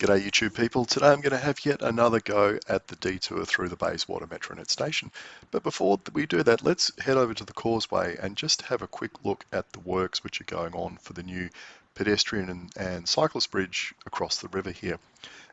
G'day YouTube people, today I'm going to have yet another go at the detour through the Bayswater Metronet station. But before we do that, let's head over to the causeway and just have a quick look at the works which are going on for the new pedestrian and cyclist bridge across the river here.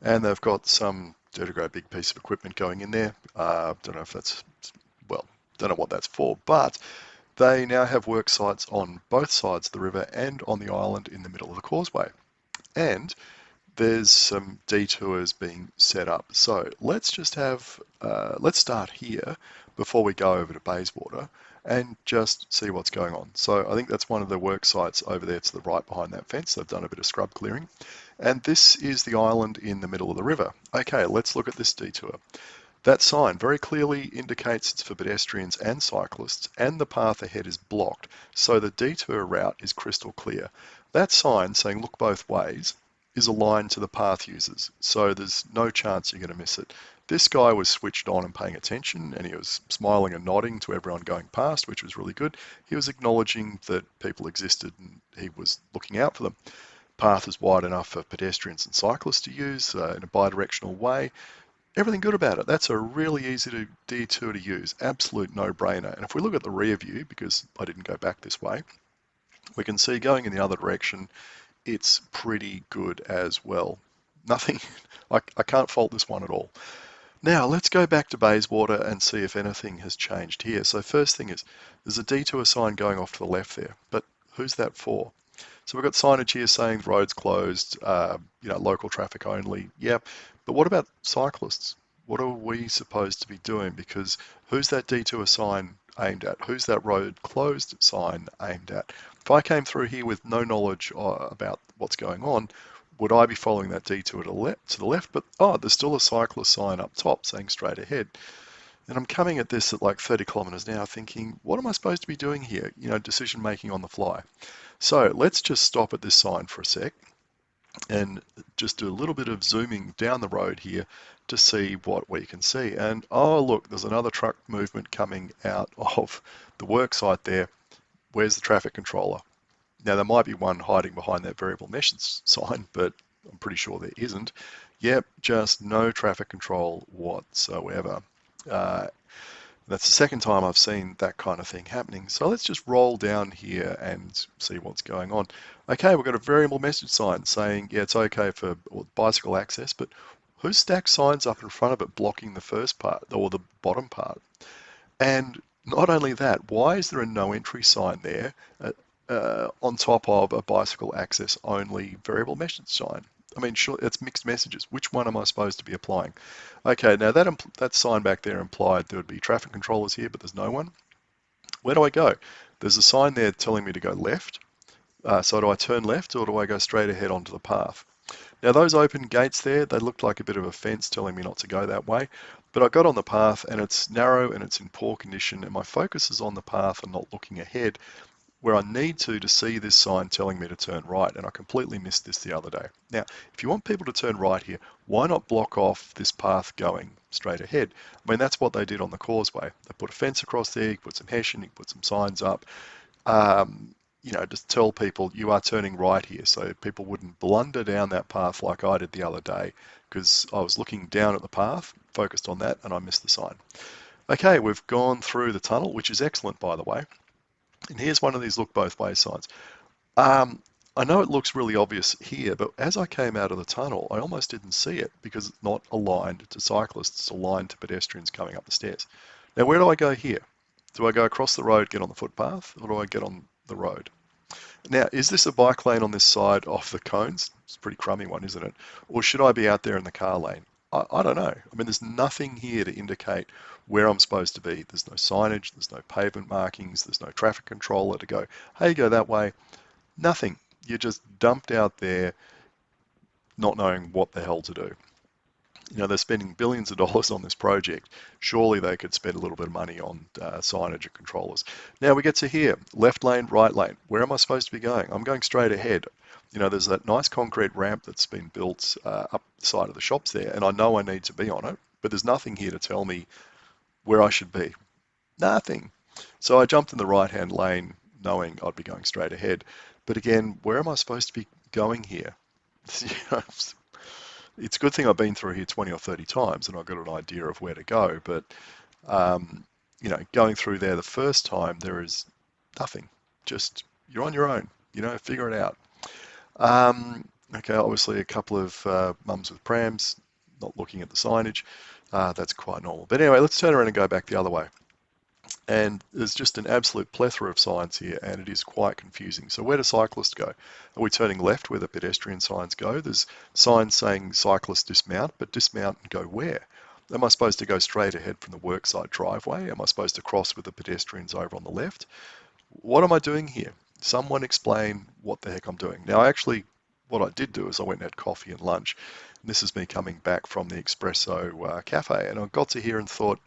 And they've got some dirty great big piece of equipment going in there. Don't know if that's, well, don't know what that's for, but they now have work sites on both sides of the river and on the island in the middle of the causeway. And there's some detours being set up. So let's just let's start here before we go over to Bayswater and just see what's going on. So I think that's one of the work sites over there to the right behind that fence. They've done a bit of scrub clearing. And this is the island in the middle of the river. Okay, let's look at this detour. That sign very clearly indicates it's for pedestrians and cyclists, and the path ahead is blocked, so the detour route is crystal clear. That sign saying look both ways is aligned to the path users, so there's no chance you're going to miss it. This guy was switched on and paying attention, and he was smiling and nodding to everyone going past, which was really good. He was acknowledging that people existed and he was looking out for them. Path is wide enough for pedestrians and cyclists to use in a bi-directional way. Everything good about it. That's a really easy detour to use, absolute no-brainer. And if we look at the rear view, because I didn't go back this way, we can see going in the other direction, it's pretty good as well. Nothing, I can't fault this one at all. Now let's go back to Bayswater and see if anything has changed here. So first thing is, there's a detour sign going off to the left there, but who's that for? So we've got signage here saying the road's closed, local traffic only. Yep, but what about cyclists? What are we supposed to be doing? Because who's that detour sign aimed at? Who's that road closed sign aimed at? If I came through here with no knowledge about what's going on, would I be following that detour to the left? But there's still a cyclist sign up top saying straight ahead. And I'm coming at this at like 30 kilometers an hour thinking, what am I supposed to be doing here? Decision making on the fly. So let's just stop at this sign for a sec and just do a little bit of zooming down the road here to see what we can see. And oh, look, there's another truck movement coming out of the work site there. Where's the traffic controller? Now, there might be one hiding behind that variable mesh sign, but I'm pretty sure there isn't. Yep, just no traffic control whatsoever. That's the second time I've seen that kind of thing happening. So let's just roll down here and see what's going on. Okay, we've got a variable message sign saying, yeah, it's okay for bicycle access, but who stacked signs up in front of it blocking the first part or the bottom part? And not only that, why is there a no entry sign there on top of a bicycle access only variable message sign? I mean, sure, it's mixed messages. Which one am I supposed to be applying? Okay, now that sign back there implied there would be traffic controllers here, but there's no one. Where do I go? There's a sign there telling me to go left. So do I turn left or do I go straight ahead onto the path? Now those open gates there, they looked like a bit of a fence telling me not to go that way. But I got on the path and it's narrow and it's in poor condition and my focus is on the path and not looking ahead, where I need to see this sign telling me to turn right, and I completely missed this the other day. Now, if you want people to turn right here, why not block off this path going straight ahead? I mean, that's what they did on the causeway. They put a fence across there, you put some hessian, you put some signs up, just tell people you are turning right here, so people wouldn't blunder down that path like I did the other day, because I was looking down at the path, focused on that, and I missed the sign. Okay, we've gone through the tunnel, which is excellent, by the way. And here's one of these look both ways signs. I know it looks really obvious here, but as I came out of the tunnel, I almost didn't see it because it's not aligned to cyclists, it's aligned to pedestrians coming up the stairs. Now, where do I go here? Do I go across the road, get on the footpath, or do I get on the road? Now, is this a bike lane on this side of the cones? It's a pretty crummy one, isn't it? Or should I be out there in the car lane? I don't know. I mean, there's nothing here to indicate where I'm supposed to be. There's no signage, there's no pavement markings, there's no traffic controller to go, hey, go that way. Nothing. You're just dumped out there not knowing what the hell to do. They're spending billions of dollars on this project. Surely they could spend a little bit of money on signage and controllers. Now we get to here, left lane, right lane. Where am I supposed to be going? I'm going straight ahead. There's that nice concrete ramp that's been built up the side of the shops there, and I know I need to be on it, but there's nothing here to tell me where I should be. Nothing. So I jumped in the right-hand lane knowing I'd be going straight ahead. But again, where am I supposed to be going here? It's a good thing I've been through here 20 or 30 times and I've got an idea of where to go. But, um, going through there the first time, there is nothing. Just you're on your own, figure it out. Okay, obviously a couple of mums with prams, not looking at the signage. That's quite normal. But anyway, let's turn around and go back the other way. And there's just an absolute plethora of signs here, and it is quite confusing. So where do cyclists go? Are we turning left where the pedestrian signs go? There's signs saying cyclists dismount, but dismount and go where? Am I supposed to go straight ahead from the worksite driveway? Am I supposed to cross with the pedestrians over on the left? What am I doing here? Someone explain what the heck I'm doing. Now, what I did do is I went and had coffee and lunch. And this is me coming back from the Espresso Cafe, and I got to here and thought,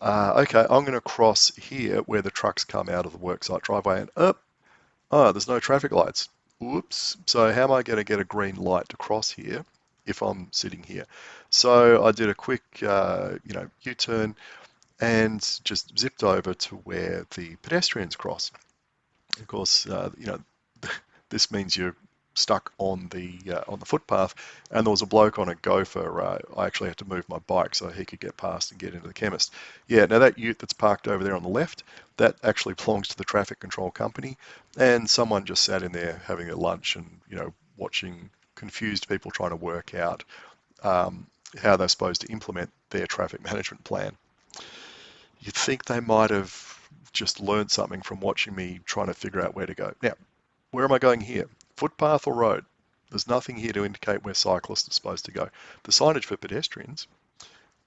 okay, I'm going to cross here where the trucks come out of the worksite driveway, and there's no traffic lights. Whoops. So how am I going to get a green light to cross here if I'm sitting here? So I did a quick, U-turn and just zipped over to where the pedestrians cross. Of course, this means you're stuck on the footpath, and there was a bloke on a gopher. I actually had to move my bike so he could get past and get into the chemist. Yeah, now that ute that's parked over there on the left, that actually belongs to the traffic control company, and someone just sat in there having a lunch and watching confused people trying to work out how they're supposed to implement their traffic management plan. You'd think they might have just learned something from watching me trying to figure out where to go. Now, where am I going here? Footpath or road? There's nothing here to indicate where cyclists are supposed to go. The signage for pedestrians,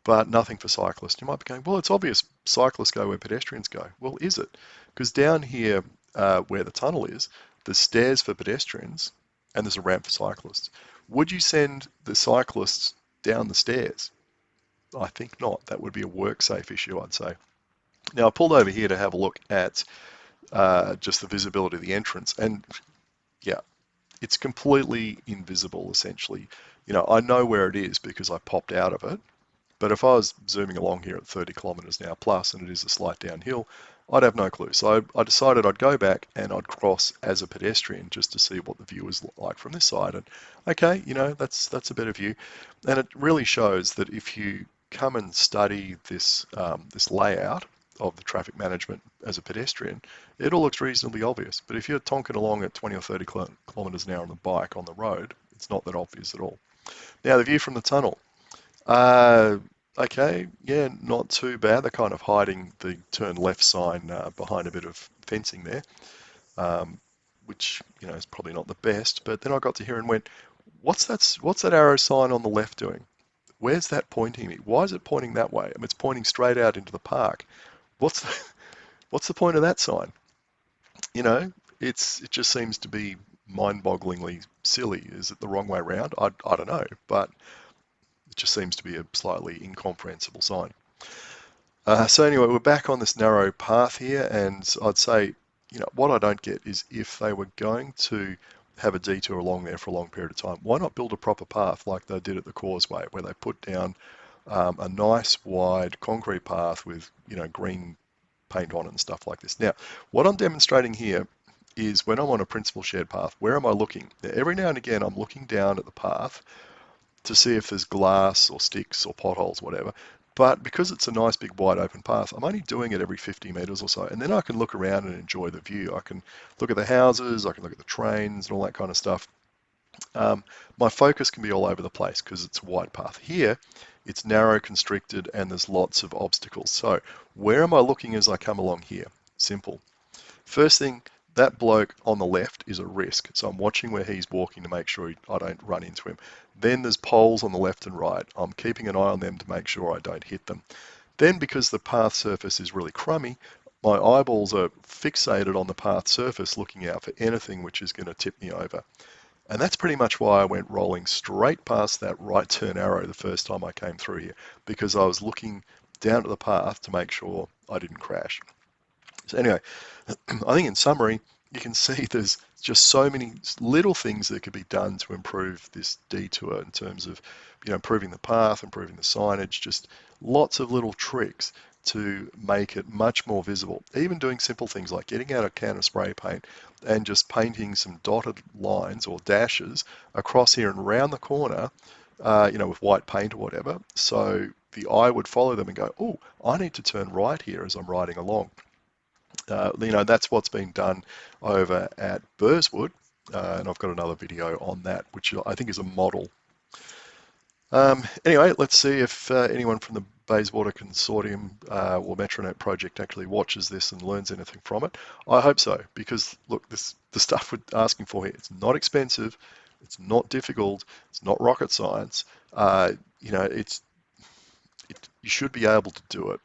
but nothing for cyclists. You might be going, well, it's obvious cyclists go where pedestrians go. Well, is it? Because down here where the tunnel is, there's stairs for pedestrians and there's a ramp for cyclists. Would you send the cyclists down the stairs? I think not. That would be a work safe issue, I'd say. Now, I pulled over here to have a look at just the visibility of the entrance, and yeah, it's completely invisible, essentially. I know where it is because I popped out of it, but if I was zooming along here at 30 kilometers an hour plus, and it is a slight downhill, I'd have no clue. So I decided I'd go back and I'd cross as a pedestrian just to see what the view is like from this side. And okay, that's a better view, and it really shows that if you come and study this layout of the traffic management as a pedestrian, it all looks reasonably obvious. But if you're tonking along at 20 or 30 kilometers an hour on the bike on the road, it's not that obvious at all. Now the view from the tunnel. Uh, okay, yeah, not too bad. They're kind of hiding the turn left sign behind a bit of fencing there, which is probably not the best. But then I got to here and went, what's that arrow sign on the left doing? Where's that pointing me? Why is it pointing that way? I mean, it's pointing straight out into the park. What's the, what's the point of that sign? You know, it just seems to be mind-bogglingly silly. Is it the wrong way around? I don't know, but it just seems to be a slightly incomprehensible sign. So anyway, we're back on this narrow path here, and I'd say, what I don't get is if they were going to have a detour along there for a long period of time, why not build a proper path like they did at the Causeway, where they put down a nice wide concrete path with green paint on it and stuff like this. Now, what I'm demonstrating here is when I'm on a principal shared path, where am I looking? Now, every now and again, I'm looking down at the path to see if there's glass or sticks or potholes, whatever. But because it's a nice big wide open path, I'm only doing it every 50 meters or so. And then I can look around and enjoy the view. I can look at the houses, I can look at the trains and all that kind of stuff. My focus can be all over the place because it's a wide path. Here, it's narrow, constricted, and there's lots of obstacles. So where am I looking as I come along here? Simple. First thing, that bloke on the left is a risk. So I'm watching where he's walking to make sure I don't run into him. Then there's poles on the left and right. I'm keeping an eye on them to make sure I don't hit them. Then because the path surface is really crummy, my eyeballs are fixated on the path surface looking out for anything which is going to tip me over. And that's pretty much why I went rolling straight past that right turn arrow the first time I came through here, because I was looking down to the path to make sure I didn't crash. So anyway, I think in summary, you can see there's just so many little things that could be done to improve this detour in terms of, improving the path, improving the signage, just lots of little tricks to make it much more visible. Even doing simple things like getting out a can of spray paint and just painting some dotted lines or dashes across here and around the corner with white paint or whatever. So the eye would follow them and go, oh, I need to turn right here as I'm riding along. That's what's being done over at Burswood, and I've got another video on that, which I think is a model. Anyway, let's see if anyone from the Bayswater Consortium or Metronet project actually watches this and learns anything from it. I hope so, because look, the stuff we're asking for here, it's not expensive, it's not difficult, it's not rocket science. You should be able to do it.